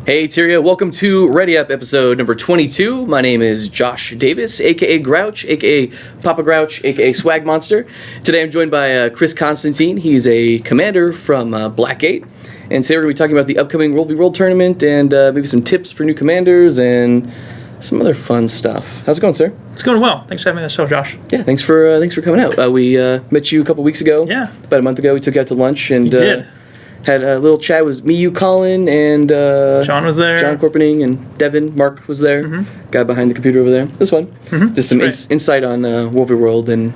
Hey Tyria, welcome to Ready Up episode number 22. My name is Josh Davis, aka Grouch, aka Papa Grouch, aka Swag Monster. Today I'm joined by Kris Constantine. He's a commander from Blackgate. And today we're going to be talking about the upcoming World v World tournament and maybe some tips for new commanders and some other fun stuff. How's it going, sir? It's going well. Thanks for having me on the show, Josh. Yeah, thanks for coming out. We met you a couple weeks ago. Yeah. About a month ago, we took you out to lunch and You did. had a little chat. It was me, you, Colin, and John was there. John Corpening and Devin. Mark was there. Mm-hmm. Guy behind the computer over there. This one. Mm-hmm. Just some insight on World v World and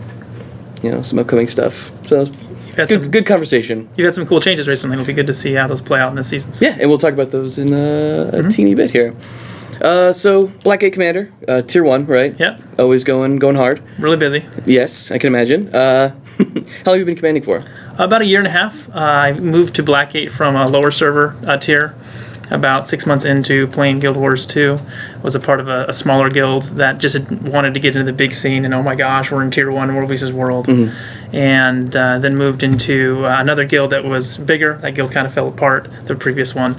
some upcoming stuff. So good conversation. You've had some cool changes recently. It'll be good to see how those play out in this season. Yeah, and we'll talk about those in a teeny bit here. So Blackgate Commander, Tier 1, right? Yep. Always going hard. Really busy. Yes, I can imagine. How long have you been commanding for? About a year and a half. I moved to Blackgate from a lower server tier. About 6 months into playing Guild Wars 2, was a part of a smaller guild that just wanted to get into the big scene, and oh my gosh, we're in Tier 1, World vs. World. And then moved into another guild that was bigger. That guild kind of fell apart, the previous one.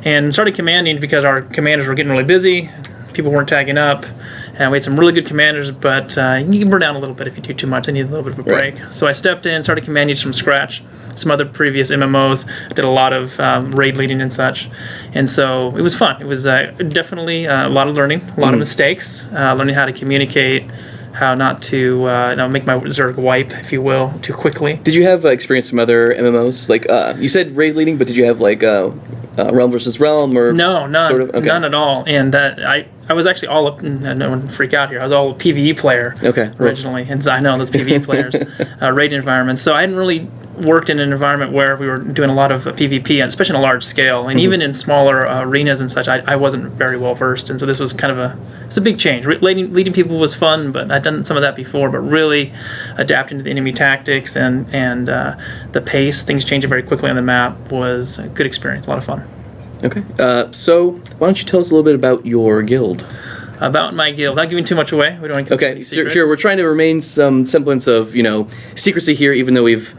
And started commanding because our commanders were getting really busy, people weren't tagging up, and we had some really good commanders, but you can burn down a little bit if you do too much. I need a little bit of a break. Right. So I stepped in, started commanding from scratch. Some other previous MMOs. I did a lot of raid leading and such. And so it was fun. It was definitely a lot of learning, a lot of mistakes, learning how to communicate, how not to make my Zerg wipe, if you will, too quickly. Did you have experience from other MMOs? Like, you said raid leading, but did you have like Realm versus Realm or No, none, sort of? Okay. None at all. And that I was actually all up. No one freak out here. I was all a PVE player originally, and I know those PVE players, raid environments. So I hadn't really worked in an environment where we were doing a lot of PvP, especially on a large scale, and even in smaller arenas and such. I wasn't very well versed, and so this was kind of it's a big change. Leading people was fun, but I'd done some of that before. But really adapting to the enemy tactics and the pace, things changing very quickly on the map was a good experience, a lot of fun. Okay. So why don't you tell us a little bit about your guild? About my guild, without giving too much away. We don't want to give any secrets. Sure. We're trying to remain some semblance of secrecy here, even though we've.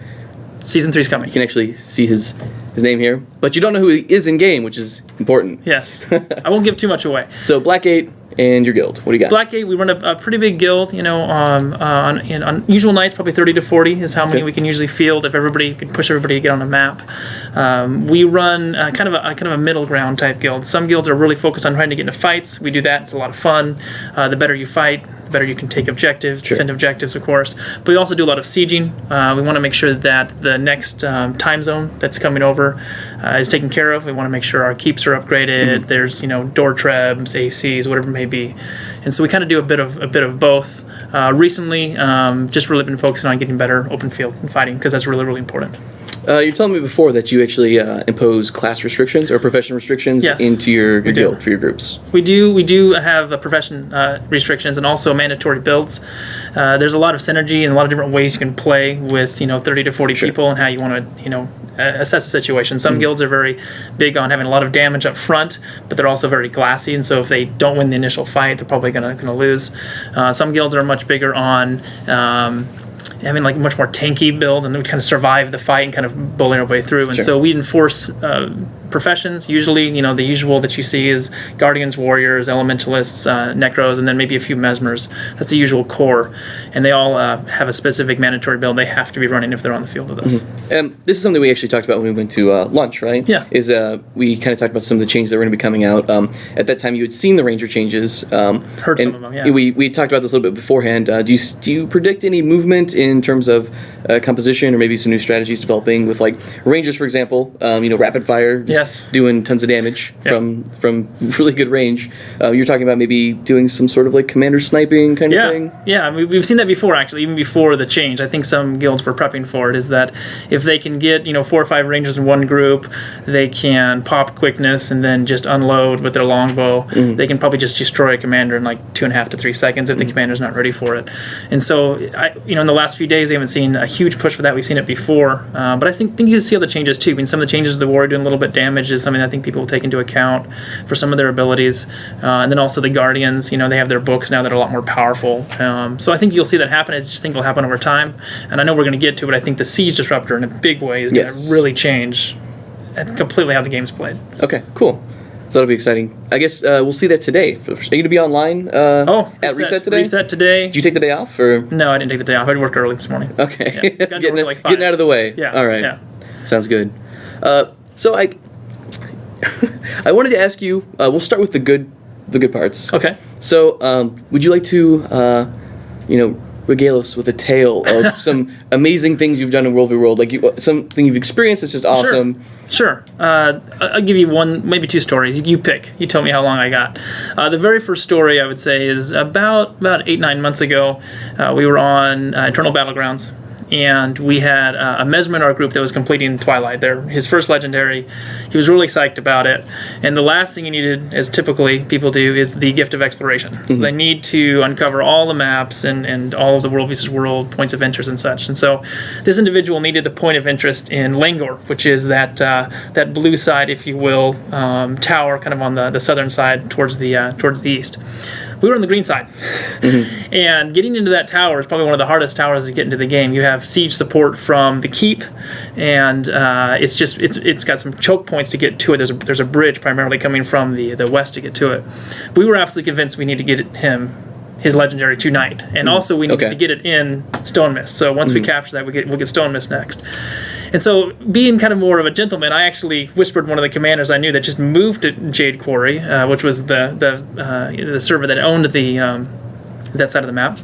Season 3's coming. You can actually see his name here, but you don't know who he is in game, which is important. Yes, I won't give too much away. So Blackgate and your guild. What do you got? Blackgate, we run a pretty big guild. On usual nights, probably 30 to 40 is how many we can usually field if everybody can push everybody to get on the map. We run kind of a middle ground type guild. Some guilds are really focused on trying to get into fights. We do that. It's a lot of fun. The better you fight, the better you can take objectives, defend objectives, of course. But we also do a lot of sieging. We want to make sure that the next time zone that's coming over is taken care of. We want to make sure our keeps are upgraded. There's door trebs, ACs, whatever it may be, and so we kind of do a bit of both. Recently, just really been focusing on getting better open field and fighting because that's really, really important. You're telling me before that you actually impose class restrictions or profession restrictions into your guild for your groups. We do have profession restrictions and also mandatory builds. There's a lot of synergy and a lot of different ways you can play with 30 to 40 people and how you want to assess the situation. Some guilds are very big on having a lot of damage up front, but they're also very glassy, and so if they don't win the initial fight, they're probably gonna lose. Some guilds are much bigger on having like much more tanky builds, and we kind of survive the fight and kind of bully our way through. And so we enforce professions. Usually, the usual that you see is guardians, warriors, elementalists, necros, and then maybe a few mesmers. That's the usual core, and they all have a specific mandatory build they have to be running if they're on the field with us. This is something we actually talked about when we went to lunch, right? Yeah. We kind of talked about some of the changes that were going to be coming out. At that time, you had seen the Ranger changes. Heard some of them, yeah. We talked about this a little bit beforehand. Do you predict any movement in terms of composition or maybe some new strategies developing with like Rangers, for example? Rapid fire. Doing tons of damage from really good range. You're talking about maybe doing some sort of like commander sniping kind of thing? Yeah, we've seen that before, actually, even before the change. I think some guilds were prepping for it, is that if they can get 4 or 5 rangers in one group, they can pop quickness and then just unload with their longbow. They can probably just destroy a commander in like 2.5 to 3 seconds if the commander's not ready for it. And so, in the last few days, we haven't seen a huge push for that. We've seen it before. But I think you see other changes too. I mean, some of the changes of the warrior doing a little bit damage is something I think people will take into account for some of their abilities. And then also the Guardians, they have their books now that are a lot more powerful. So I think you'll see that happen. I just think it'll happen over time. And I know we're going to get to it. I think the Siege Disruptor in a big way is going to really change and completely how the game's played. Okay, cool. So that'll be exciting. I guess we'll see that today. Are you going to be online at Reset today? Reset today. Did you take the day off? Or? No, I didn't take the day off. I worked early this morning. Okay. Yeah, getting out of the way. Yeah. All right. Yeah. Sounds good. So I wanted to ask you, we'll start with the good parts. Okay. So would you like to, regale us with a tale of some amazing things you've done in World v. World, like something you've experienced that's just awesome? Sure. I'll give you one, maybe two stories. You pick. You tell me how long I got. The very first story I would say is about 8-9 months ago. We were on Eternal Battlegrounds. And we had a Mesmer in our group that was completing Twilight. His first legendary. He was really psyched about it. And the last thing he needed, as typically people do, is the gift of exploration. So they need to uncover all the maps and all of the World vs. World points of interest and such. And so this individual needed the point of interest in Langor, which is that blue side, if you will, tower kind of on the southern side towards the east. We were on the green side. And getting into that tower is probably one of the hardest towers to get into the game. You have siege support from the keep, and it's got some choke points to get to it. There's a bridge primarily coming from the west to get to it. We were absolutely convinced we need to get his legendary tonight, and also we needed to get it in Stone Mist. So once we capture that, we'll get Stone Mist next. And so, being kind of more of a gentleman, I actually whispered one of the commanders I knew that just moved to Jade Quarry, which was the server that owned that side of the map.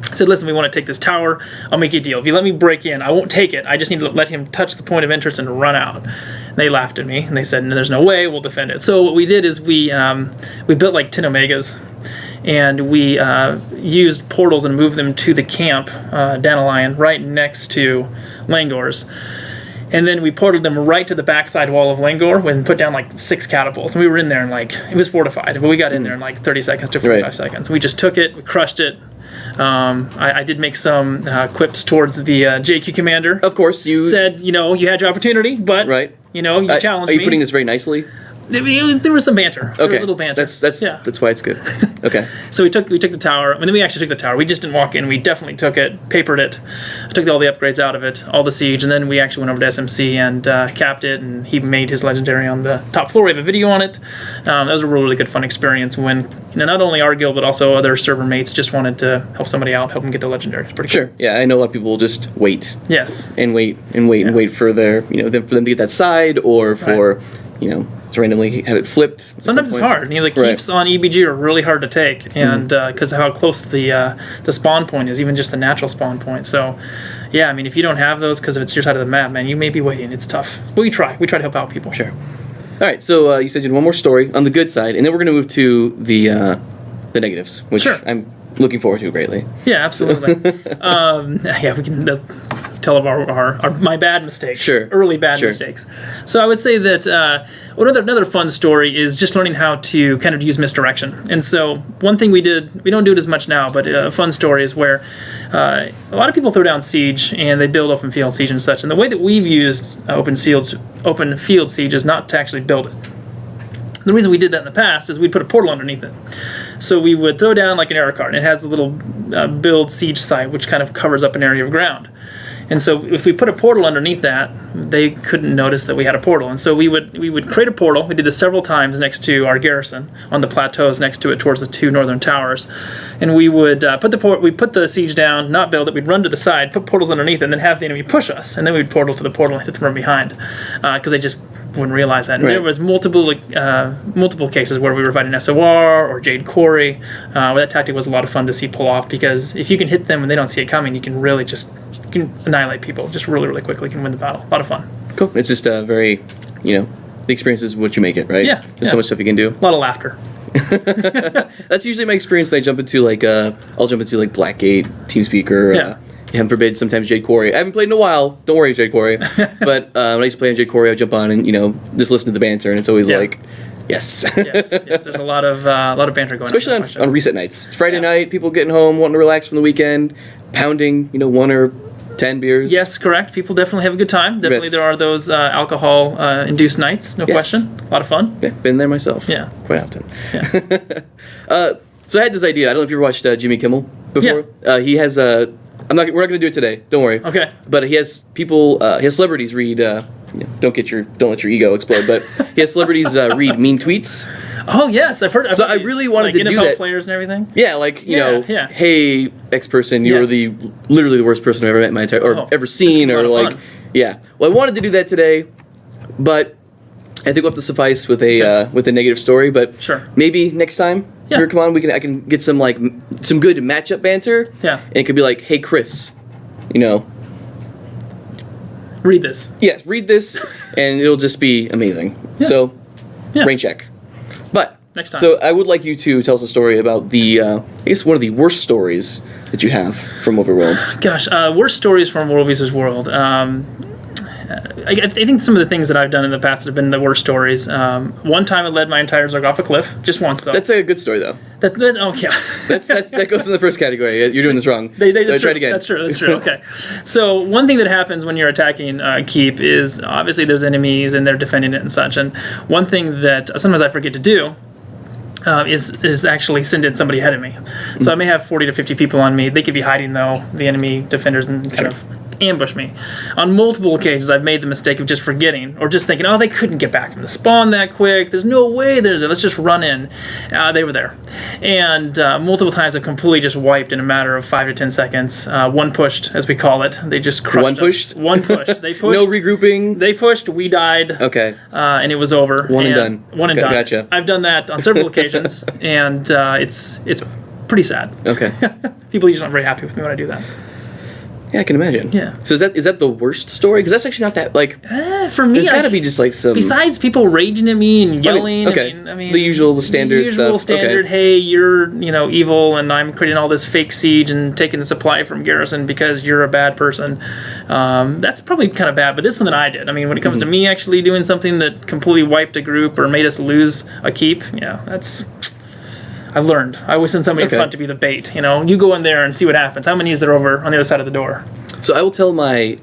I said, listen, we want to take this tower. I'll make you a deal. If you let me break in, I won't take it. I just need to let him touch the point of interest and run out. And they laughed at me, and they said, no, there's no way. We'll defend it. So what we did is we built like 10 Omegas, and we used portals and moved them to the camp, Danelion, right next to Langor's. And then we portaled them right to the backside wall of Langor and put down like 6 catapults. And we were in there and it was fortified, but we got in there in like 30 seconds to 45 seconds. We just took it, we crushed it. I did make some quips towards the JQ commander. Of course, you said, you had your opportunity, but you challenged me. Are you putting this very nicely? There was some banter. There was a little banter. That's why it's good. Okay. So we took the tower, and then we actually took the tower. We just didn't walk in. We definitely took it, papered it, took all the upgrades out of it, all the siege, and then we actually went over to SMC and capped it, and he made his legendary on the top floor. We have a video on it. That was a really good fun experience when not only our guild but also other server mates just wanted to help somebody out, help them get the legendary. It's pretty cool. Yeah, I know a lot of people will just wait. Yes. And wait for their for them to get that side or for to randomly have it flipped. Sometimes it's hard. The keeps on EBG are really hard to take, and because of how close the spawn point is, even just the natural spawn point. So, yeah, if you don't have those because if it's your side of the map, man, you may be waiting. It's tough. But we try. We try to help out people. Sure. All right. So you said you had one more story on the good side, and then we're going to move to the negatives, which I'm looking forward to greatly. Yeah, absolutely. We can tell of my bad mistakes. Early bad mistakes. So I would say that another fun story is just learning how to kind of use misdirection. And so one thing we don't do it as much now, but a fun story is where a lot of people throw down siege and they build open field siege and such. And the way that we've used open field siege is not to actually build it. The reason we did that in the past is we'd put a portal underneath it. So we would throw down like an error card, and it has a little build siege site, which kind of covers up an area of ground. And so if we put a portal underneath that, they couldn't notice that we had a portal. And so we would create a portal. We did this several times next to our garrison on the plateaus next to it towards the 2 northern towers. And we would put the siege down, not build it. We'd run to the side, put portals underneath it, and then have the enemy push us. And then we'd portal to the portal and hit them from behind because they just wouldn't realize that. And there was multiple cases where we were fighting SOR or Jade Quarry. Where that tactic was a lot of fun to see pull off because if you can hit them when they don't see it coming, you can really you can annihilate people just really, really quickly. You can win the battle. A lot of fun. Cool. It's just very, the experience is what you make it, right? Yeah. There's so much stuff you can do. A lot of laughter. That's usually my experience when I jump into I'll jump into Blackgate, TeamSpeaker, heaven forbid, sometimes Jade Quarry. I haven't played in a while. Don't worry, Jade Quarry. But when I used to play on Jade Quarry, I would jump on and just listen to the banter, and it's always yes. yes. There's a lot of banter going on. Especially on reset nights. Friday night, people getting home, wanting to relax from the weekend, pounding, 1 or 10 beers. Yes, correct. People definitely have a good time. Definitely there are those alcohol-induced nights, no question. A lot of fun. Yeah, been there myself. Yeah. Quite often. Yeah. So I had this idea. I don't know if you ever watched Jimmy Kimmel before. Yeah. He has we're not going to do it today. Don't worry. Okay. But he has people, he has celebrities read, don't let your ego explode. But he has celebrities read mean tweets. Oh yes, I've heard. So I really wanted to NFL do that. Players and everything. Yeah, like hey X person, you're literally the worst person I've ever met in my entire ever seen, or like fun. Yeah. Well, I wanted to do that today, but I think we'll have to suffice with a negative story. But sure, maybe next time. Yeah. Here, come on, I can get some good matchup banter. Yeah. And it could be like, hey Chris, read this. Yes, read this, and it'll just be amazing. Yeah. So, rain check. But next time. So I would like you to tell us a story about the I guess one of the worst stories that you have from Overworld. Gosh, worst stories from World vs. World. I think some of the things that I've done in the past that have been the worst stories. One time I led my entire Zerg off a cliff, just once though. That's a good story though. That goes in the first category. You're doing this wrong. Try it again. That's true. Okay. So one thing that happens when you're attacking Keep is obviously there's enemies and they're defending it and such. And one thing that sometimes I forget to do is actually send in somebody ahead of me. So I may have 40 to 50 people on me. They could be hiding though, the enemy defenders, and kind of ambush me. On multiple occasions, I've made the mistake of just forgetting or just thinking, oh, they couldn't get back from the spawn that quick. There's no way let's just run in. They were there. And multiple times I've completely just wiped in a matter of 5 to 10 seconds. One pushed, as we call it. They just crushed us. One pushed. They pushed. No regrouping? They pushed. We died. Okay. And it was over. One and done. Gotcha. I've done that on several occasions, and it's pretty sad. Okay. People usually aren't very happy with me when I do that. Yeah, I can imagine. Yeah. So is that the worst story? Because that's actually not that for me. There's got to be just some. Besides people raging at me and yelling. Okay. I mean, the standard stuff. Standard. Okay. Hey, you're evil, and I'm creating all this fake siege and taking the supply from Garrison because you're a bad person. That's probably kind of bad, but this is something I did. I mean, when it comes to me actually doing something that completely wiped a group or made us lose a keep, that's. I've learned. I always send somebody in front to be the bait. You go in there and see what happens. How many is there over on the other side of the door? So I will tell my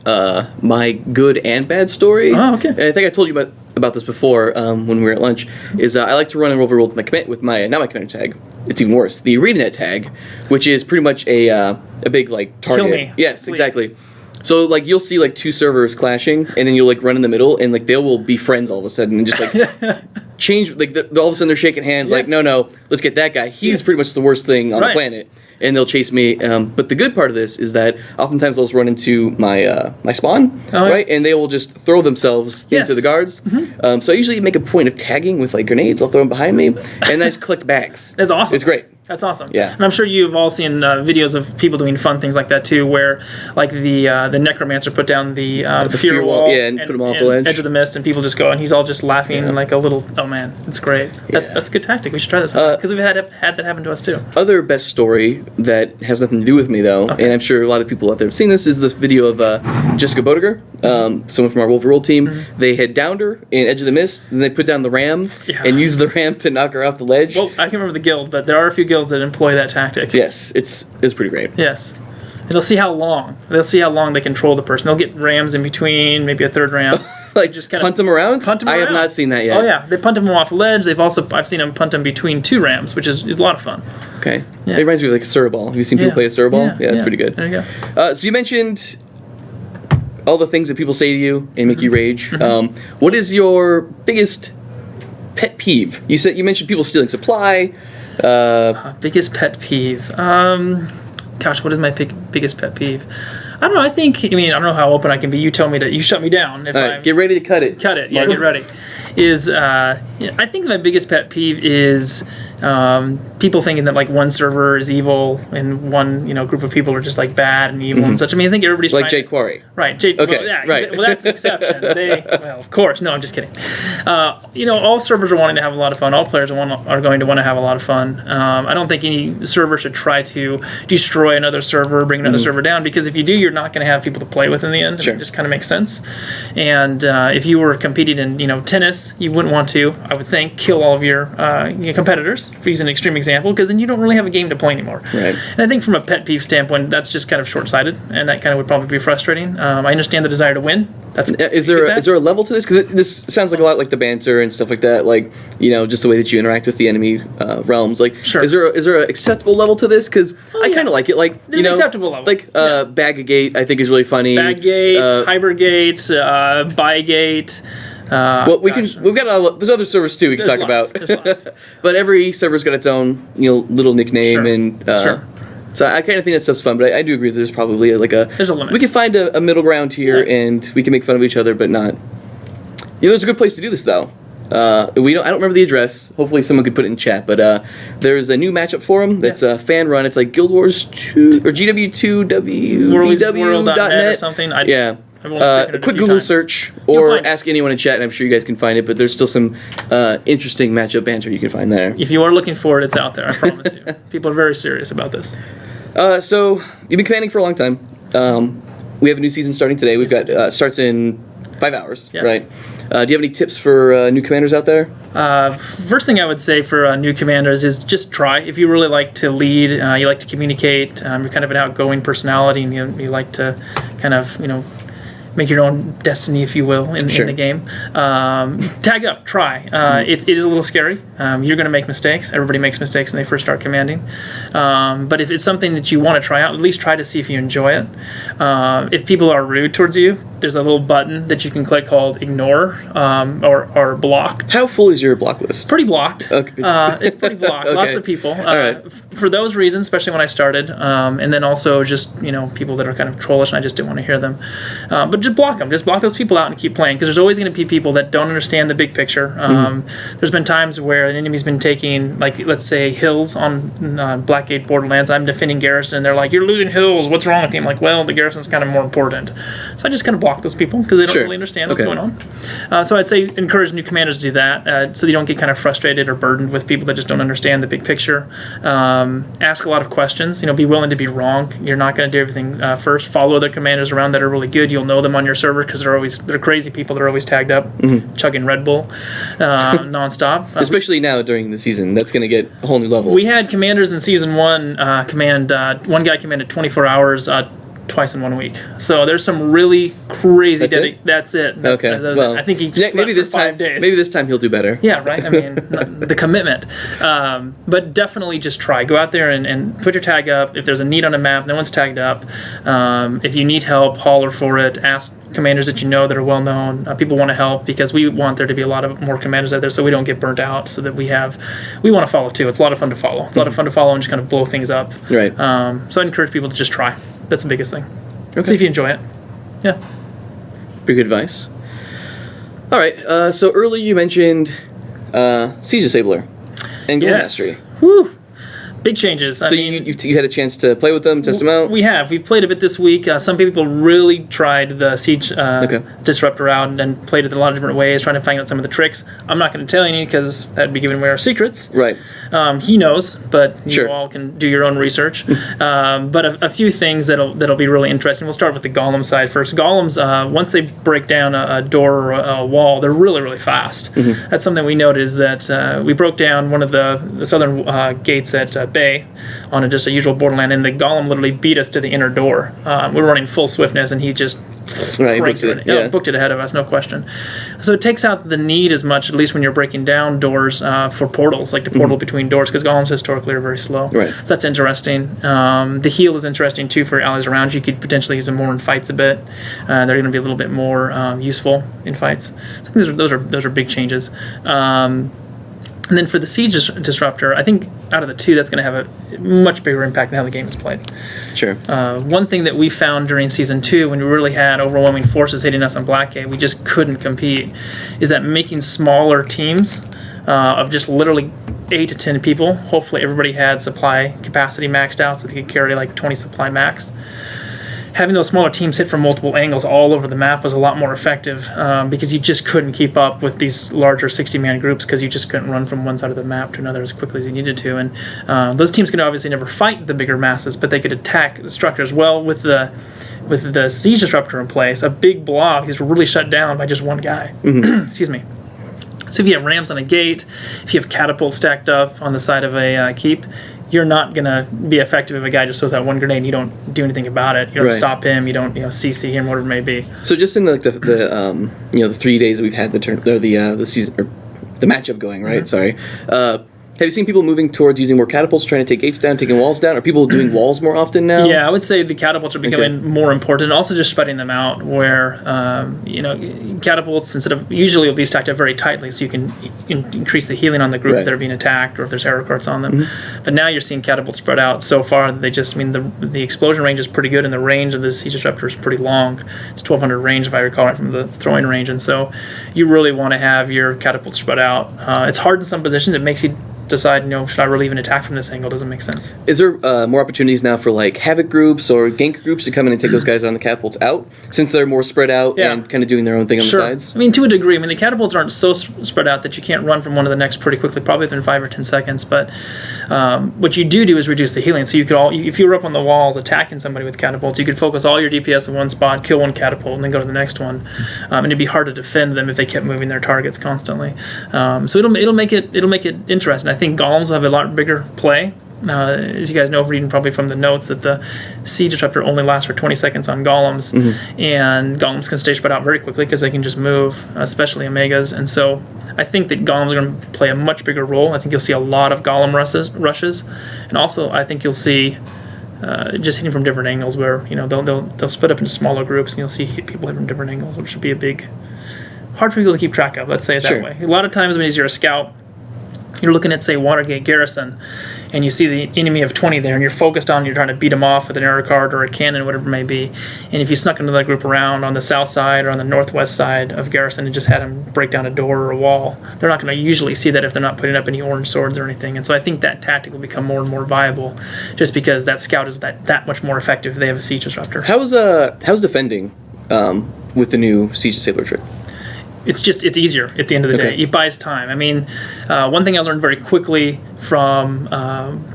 my good and bad story. Oh, okay. And I think I told you about this before when we were at lunch. Is I like to run Overworld with my not my commander tag. It's even worse. The ArenaNet tag, which is pretty much a big target. Kill me. Yes, please. Exactly. So you'll see two servers clashing, and then you'll run in the middle, and they will be friends all of a sudden, and just change. All of a sudden they're shaking hands. Yes. No, let's get that guy. He's pretty much the worst thing on the planet, and they'll chase me. But the good part of this is that oftentimes they'll just run into my my spawn, right, and they will just throw themselves into the guards. Mm-hmm. So I usually make a point of tagging with grenades. I'll throw them behind me, and then I just collect bags. That's awesome. It's great. That's awesome. Yeah. And I'm sure you've all seen videos of people doing fun things like that too, where the necromancer put down the fear wall, and put him off the ledge. Edge of the mist, and people just go, and he's all just laughing like a little. Oh man, it's great. That's a good tactic. We should try this because we've had that happen to us too. Other best story that has nothing to do with me though, and I'm sure a lot of people out there have seen this, is the video of Jessica Bodeger, someone from our Overworld team. Mm-hmm. They had downed her in Edge of the Mist, and they put down the ram and used the ram to knock her off the ledge. Well, I can't remember the guild, but there are a few guilds that employ that tactic. Yes, it's pretty great. Yes. And they'll see how long they control the person. They'll get rams in between, maybe a third ram. Just kind of punt them around? I have not seen that yet. Oh yeah, they punt them off the ledge. I've seen them punt them between two rams, which is a lot of fun. Okay. Yeah. It reminds me of a Suraball. Have you seen people play a Suraball? Yeah, it's pretty good. There you go. So you mentioned all the things that people say to you and make you rage. Mm-hmm. What is your biggest pet peeve? You mentioned people stealing supply. Biggest pet peeve. Gosh, what is my biggest pet peeve? I don't know. I don't know how open I can be. You tell me you shut me down. If I get ready to cut it. Cut it. Yeah, get ready. I think my biggest pet peeve is people thinking that one server is evil and one group of people are just bad and evil and such. I mean, I think everybody's Jade Quarry. Right. Jade. Okay. Well, yeah, right. Well, that's the exception. Of course. No, I'm just kidding. All servers are wanting to have a lot of fun. All players are going to want to have a lot of fun. I don't think any server should try to destroy another server, bring another server down, because if you do, you're not going to have people to play with in the end. Sure. It just kind of makes sense. And if you were competing in tennis, you wouldn't want to, I would think, kill all of your competitors. servers, for using an extreme example, because then you don't really have a game to play anymore. Right. And I think from a pet peeve standpoint, that's just kind of short-sighted, and that kind of would probably be frustrating. I understand the desire to win. Is there a level to this? Because this sounds like a lot like the banter and stuff like that. Like, just the way that you interact with the enemy realms. Like, sure. Is there an acceptable level to this? Because I kind of like it. Like, there's an acceptable level. Like Blackgate, I think is really funny. Blackgate, Hypergate, Bygate. Well, we've got there's other servers too we can talk about. But every server's got its own little nickname. Sure. And sure. So I kind of think that stuff's fun, but I do agree that there's probably there's a limit. We can find a middle ground here, and we can make fun of each other, but not. There's a good place to do this though. I don't remember the address. Hopefully someone could put it in chat. But there's a new matchup forum that's fan run. It's like Guild Wars 2 or GW2 WvW.net or something. A quick Google search or ask anyone in chat, and I'm sure you guys can find it. But there's still some interesting matchup banter you can find there. If you are looking for it, it's out there. I promise you. People are very serious about this. So you've been commanding for a long time. We have a new season starting today. We've got starts in 5 hours, right? Do you have any tips for new commanders out there? First thing I would say for new commanders is just try. If you really like to lead, you like to communicate, you're kind of an outgoing personality, and you like to kind of make your own destiny, if you will, in the game. Tag up, try. It is a little scary. You're going to make mistakes. Everybody makes mistakes when they first start commanding. But if it's something that you want to try out, at least try to see if you enjoy it. If people are rude towards you, there's a little button that you can click called ignore or block. How full is your block list? Pretty blocked. Okay. It's pretty blocked. Okay. Lots of people. For those reasons, especially when I started, and then also just people that are kind of trollish and I just didn't want to hear them. But just block them. Just block those people out and keep playing, because there's always going to be people that don't understand the big picture. There's been times where an enemy's been taking, like, let's say, hills on Blackgate Borderlands. I'm defending garrison, and they're like, "You're losing hills. What's wrong with you?" I'm like, "Well, the garrison's kind of more important." So I just kind of block those people because they don't really understand what's going on. So I'd say encourage new commanders to do that, so you don't get kind of frustrated or burdened with people that just don't understand the big picture. Ask a lot of questions. Be willing to be wrong. You're not going to do everything first. Follow other commanders around that are really good. You'll know them on your server because they're crazy people that are always tagged up, chugging Red Bull nonstop. Especially now during the season, that's going to get a whole new level. We had commanders in season 1 one guy commanded 24 hours twice in 1 week. So there's some really crazy. That's it. I think he slept maybe this for 5 days. Maybe this time he'll do better. Yeah, right. I mean, the commitment. But definitely just try. Go out there and put your tag up. If there's a need on a map, no one's tagged up. If you need help, holler for it. Ask commanders that you know that are well known. People want to help because we want there to be a lot of more commanders out there, so we don't get burnt out. So that we want to follow too. It's a lot of fun to follow. It's a lot of fun to follow and just kind of blow things up. Right. So I encourage people to just try. That's the biggest thing. See if you enjoy it. Yeah. Pretty good advice. All right. So earlier you mentioned Siege Disabler and Guild Mastery. Woo. Big changes. So you had a chance to play with them, test them out? We've played a bit this week. Some people really tried the Siege Disruptor out and played it in a lot of different ways, trying to find out some of the tricks. I'm not going to tell you because that would be giving away our secrets. Right. He knows, but you all can do your own research. But a few things that'll be really interesting. We'll start with the Golem side first. Golems, once they break down a door or a wall, they're really, really fast. That's something we noted is that we broke down one of the southern gates at Bay on just a usual Borderland, and the Golem literally beat us to the inner door. We were running full swiftness, and he just booked it ahead of us, no question. So it takes out the need as much, at least when you're breaking down doors for portals, like the portal between doors, because Golems historically are very slow. Right. So that's interesting. The heal is interesting too for allies around you. You could potentially use them more in fights a bit. They're going to be a little bit more useful in fights. So I think those are big changes. And then for the Siege Disruptor, I think out of the two, that's going to have a much bigger impact on how the game is played. Sure. One thing that we found during Season 2, when we really had overwhelming forces hitting us on Blackgate, we just couldn't compete, is that making smaller teams of just literally 8 to 10 people, hopefully everybody had supply capacity maxed out so they could carry like 20 supply max. Having those smaller teams hit from multiple angles all over the map was a lot more effective because you just couldn't keep up with these larger 60-man groups because you just couldn't run from one side of the map to another as quickly as you needed to. And those teams could obviously never fight the bigger masses, but they could attack the structures. Well, with the Siege Disruptor in place, a big blob is really shut down by just one guy. Excuse me. So if you have rams on a gate, if you have catapults stacked up on the side of a keep, you're not going to be effective if a guy just throws out one grenade and you don't do anything about it. You don't stop him, you don't CC him, whatever it may be. So just in the 3 days that we've had the season or the matchup going, right? Sorry. Have you seen people moving towards using more catapults, trying to take gates down, taking walls down? Are people doing walls more often now? Yeah, I would say the catapults are becoming more important. Also, just spreading them out, where catapults usually will be stacked up very tightly, so you can increase the healing on the group that are being attacked, or if there's arrow carts on them. But now you're seeing catapults spread out so far that the explosion range is pretty good, and the range of the siege disruptor is pretty long. It's 1,200 range, if I recall it, from the throwing range, and so you really want to have your catapults spread out. It's hard in some positions. It makes you decide, should I really even attack from this angle? Doesn't make sense. Is there more opportunities now for like havoc groups or gank groups to come in and take those guys on the catapults out, since they're more spread out and kind of doing their own thing on the sides? I mean, to a degree. I mean, the catapults aren't so spread out that you can't run from one to the next pretty quickly, probably within 5 or 10 seconds. But what you do is reduce the healing. So you could if you were up on the walls attacking somebody with catapults, you could focus all your DPS in one spot, kill one catapult, and then go to the next one. And it'd be hard to defend them if they kept moving their targets constantly. So it'll make it interesting. I think golems will have a lot bigger play. As you guys know, reading probably from the notes, that the siege disruptor only lasts for 20 seconds on golems, and golems can stay spread out very quickly because they can just move, especially omegas. And so I think that golems are going to play a much bigger role. I think you'll see a lot of golem rushes, and also I think you'll see just hitting from different angles, where they'll split up into smaller groups, and you'll see people hit from different angles, which should be hard for people to keep track of. Let's say it that way. A lot of times when you're a scout, you're looking at, say, Watergate Garrison, and you see the enemy of 20 there, and you're focused on, you're trying to beat them off with an arrow cart or a cannon, whatever it may be. And if you snuck into that group around on the south side or on the northwest side of Garrison and just had them break down a door or a wall, they're not going to usually see that if they're not putting up any orange swords or anything. And so I think that tactic will become more and more viable, just because that scout is that much more effective if they have a siege disruptor. How's defending with the new siege assailer trick? It's easier at the end of the day. It buys time. I mean, one thing I learned very quickly from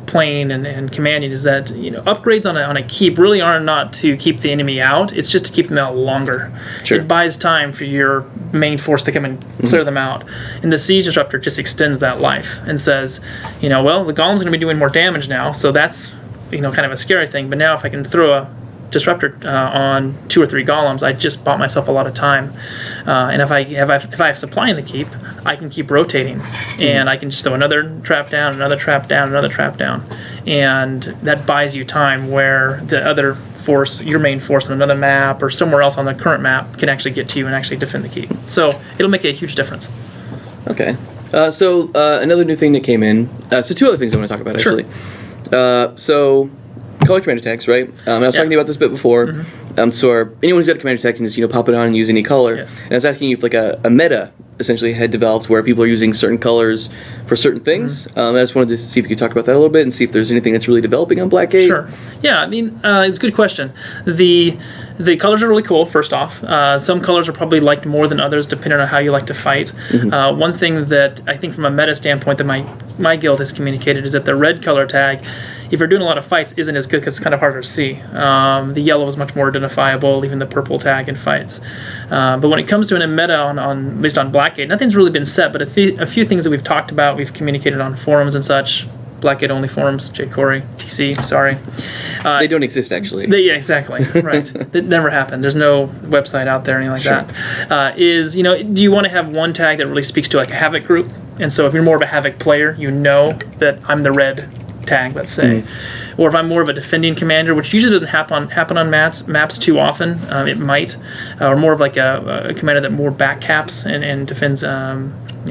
playing and commanding is that upgrades on a keep really are not to keep the enemy out. It's just to keep them out longer. It buys time for your main force to come and clear them out. And the siege disruptor just extends that life and says, well, the golem's going to be doing more damage now, so that's kind of a scary thing. But now if I can throw a disruptor on 2 or 3 golems, I just bought myself a lot of time. And if I have supply in the keep, I can keep rotating, and I can just throw another trap down, another trap down, another trap down, and that buys you time where the other force, your main force on another map or somewhere else on the current map, can actually get to you and actually defend the keep. So it'll make a huge difference. Okay. So another new thing that came in. So 2 other things I want to talk about actually. So color commander tags, right? I was talking to you about this a bit before. So anyone who's got a commander tag can just pop it on and use any color. And I was asking you if like a meta essentially had developed where people are using certain colors for certain things. I just wanted to see if you could talk about that a little bit and see if there's anything that's really developing on Blackgate. Sure. Yeah, I mean, it's a good question. The colors are really cool, first off. Some colors are probably liked more than others, depending on how you like to fight. One thing that I think from a meta standpoint that my guild has communicated is that the red color tag, if you're doing a lot of fights, isn't as good because it's kind of harder to see. The yellow is much more identifiable, even the purple tag in fights. But when it comes to a meta, at least on Blackgate, nothing's really been set, but a few things that we've talked about, we've communicated on forums and such. Blackgate only forums, J. Corey, TC, sorry. They don't exist, actually. Yeah, exactly, right. That never happened. There's no website out there or anything like that. Do you want to have one tag that really speaks to like a Havoc group? And so if you're more of a Havoc player, that I'm the red tag, let's say. Or if I'm more of a defending commander, which usually doesn't happen on maps too often, it might. Or more of like a commander that more back caps and defends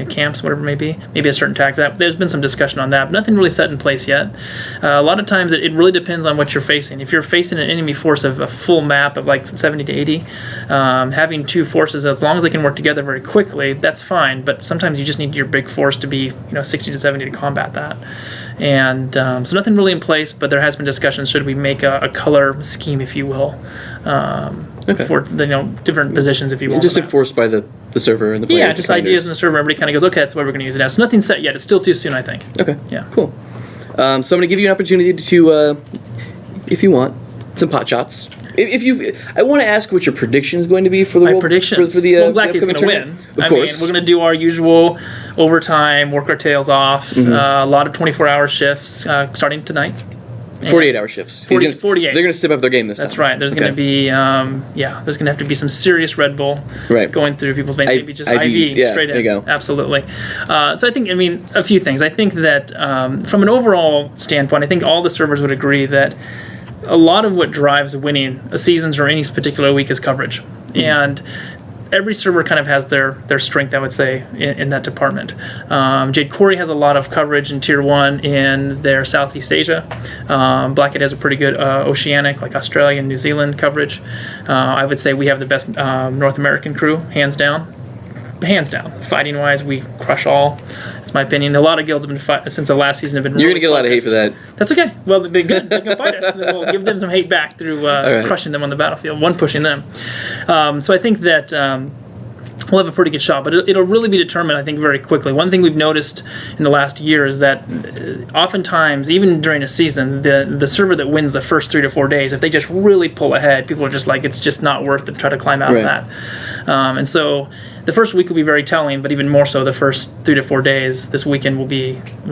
camps, whatever it may be. Maybe a certain tag for that. There's been some discussion on that, but nothing really set in place yet. A lot of times it really depends on what you're facing. If you're facing an enemy force of a full map of like 70 to 80, having 2 forces, as long as they can work together very quickly, that's fine. But sometimes you just need your big force to be 60 to 70 to combat that. And so nothing really in place, but there has been discussion, should we make a color scheme, if you will, for the different positions, if you will. Just enforced by the server and the players. Yeah, just ideas in the server. Everybody kind of goes, okay, that's what we're going to use it as. So nothing's set yet. It's still too soon, I think. Okay. Yeah. Cool. So I'm going to give you an opportunity to, if you want, some pot shots. If you, I want to ask what your prediction is going to be for the My predictions. for the Blackgate's going to win. Of course, we're going to do our usual overtime, work our tails off. A lot of 24-hour shifts starting tonight. 48-hour shifts. 48. They're going to step up their game this time. That's right. There's going to be, there's going to have to be some serious Red Bull going through people's veins. Maybe just IVs, IV straight in. There you go. Absolutely. So I think, a few things. I think that from an overall standpoint, I think all the servers would agree that a lot of what drives winning a seasons or any particular week is coverage. And every server kind of has their strength, I would say, in that department. Jade Quarry has a lot of coverage in Tier 1 in their Southeast Asia. Blackgate has a pretty good oceanic, like Australia and New Zealand coverage. I would say we have the best North American crew, hands down. Hands down. Fighting-wise, we crush all. That's my opinion. A lot of guilds have been since the last season have been. You're going to get a lot of hate for that. That's okay. Well, they're good. They can fight us. Then we'll give them some hate back through crushing them on the battlefield, one pushing them. So I think that we'll have a pretty good shot, but it'll really be determined, I think, very quickly. One thing we've noticed in the last year is that oftentimes, even during a season, the server that wins the first 3 to 4 days, if they just really pull ahead, people are just like, it's just not worth it to try to climb out of that. And so the first week will be very telling, but even more so the first 3 to 4 days this weekend will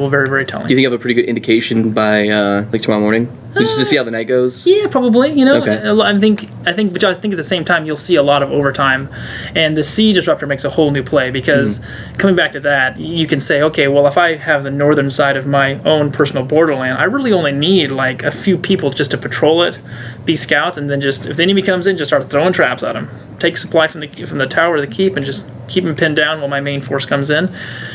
very, very telling. Do you think you have a pretty good indication by like tomorrow morning? Just to see how the night goes? Yeah, probably. Okay. I think at the same time you'll see a lot of overtime, and the Sea Disruptor makes a whole new play because coming back to that, you can say, okay, well, if I have the northern side of my own personal borderland, I really only need like a few people just to patrol it, be scouts, and then just if the enemy comes in, just start throwing traps at them. Take supply from the tower of the keep and just keep them pinned down while my main force comes in.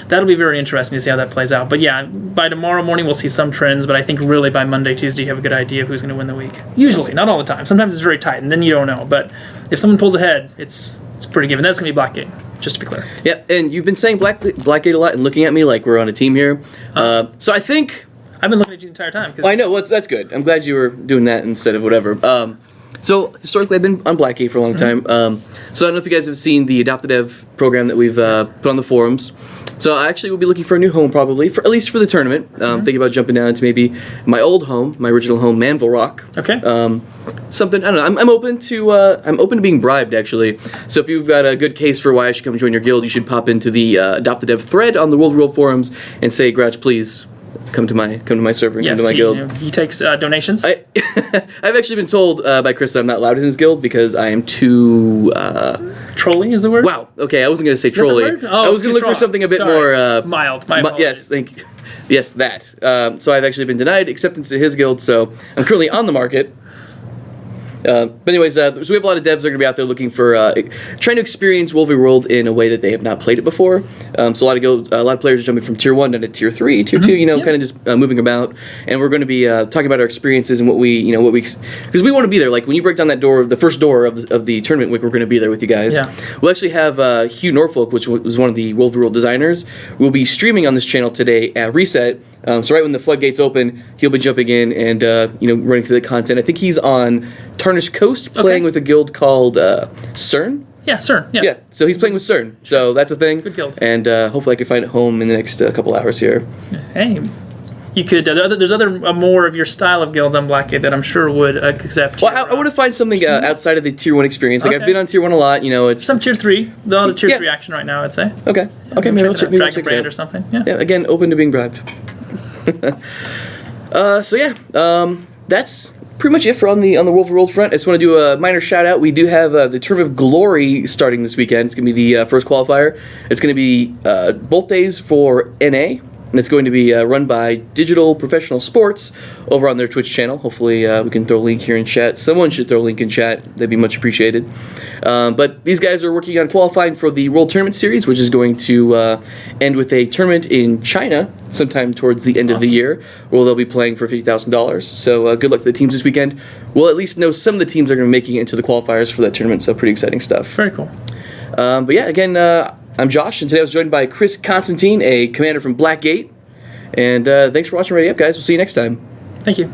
That'll be very interesting to see how that plays out. But yeah, by tomorrow morning we'll see some trends, but I think really by Monday, Tuesday you have a good idea of who's going to win the week. Usually, not all the time. Sometimes it's very tight, and then you don't know. But if someone pulls ahead, it's pretty given. That's going to be Blackgate, just to be clear. Yeah, and you've been saying Blackgate a lot and looking at me like we're on a team here. So I think... I've been looking at you the entire time. I know, well, that's good. I'm glad you were doing that instead of whatever. So historically, I've been on Blackgate for a long time. So I don't know if you guys have seen the Adopt-A-Dev program that we've put on the forums. So I actually will be looking for a new home probably, at least for the tournament. Thinking about jumping down to maybe my old home, my original home, Manville Rock. Okay. Something I don't know. I'm open to being bribed actually. So if you've got a good case for why I should come join your guild, you should pop into the Adopt-A-Dev thread on the World forums and say, Grouch, please. Come to my server, come to my guild. He takes donations. I've actually been told by Kris that I'm not allowed in his guild because I am too... Trolly is the word? Wow, okay, I wasn't going to say trolly. Oh, I was going to look for something a bit more... mild. My apologies. Yes, yes, that. So I've actually been denied acceptance to his guild, so I'm currently on the market. But anyways, so we have a lot of devs that are going to be out there looking for, trying to experience Wolvie World in a way that they have not played it before. So a lot of players are jumping from Tier 1 down to Tier 3, Tier 2, kind of just moving about. And we're going to be talking about our experiences and what we, because we want to be there. Like when you break down that door, the first door of the tournament week, we're going to be there with you guys. Yeah. We'll actually have Hugh Norfolk, which was one of the Wolvie World designers, will be streaming on this channel today at Reset. So right when the floodgates open, he'll be jumping in and running through the content. I think he's on Tarnished Coast playing with a guild called CERN. Yeah, CERN. Yeah. So he's playing with CERN. So that's a thing. Good guild. And hopefully I can find it home in the next couple hours here. Hey, you could. There's other more of your style of guilds on Blackgate that I'm sure would accept. Well, I want to find something outside of the Tier 1 experience. Like I've been on Tier 1 a lot. It's some Tier 3. A lot of Tier 3 action right now, I'd say. Okay. Okay. Maybe I'll check Dragon Brand it out. or something. Yeah. Again, open to being bribed. That's pretty much it for on the Wolvie World front. I just want to do a minor shout out. We do have the Tournament of Glory starting this weekend. It's going to be the first qualifier. It's going to be both days for NA. And it's going to be run by Digital Professional Sports over on their Twitch channel. Hopefully we can throw a link here in chat. Someone should throw a link in chat. That'd be much appreciated. But these guys are working on qualifying for the World Tournament Series, which is going to end with a tournament in China sometime towards the end of the year, where they'll be playing for $50,000. So good luck to the teams this weekend. We'll at least know some of the teams that are going to be making it into the qualifiers for that tournament, so pretty exciting stuff. Very cool. But yeah, again, I'm Josh, and today I was joined by Kris Constantine, a commander from Blackgate. And thanks for watching Ready Up, guys. We'll see you next time. Thank you.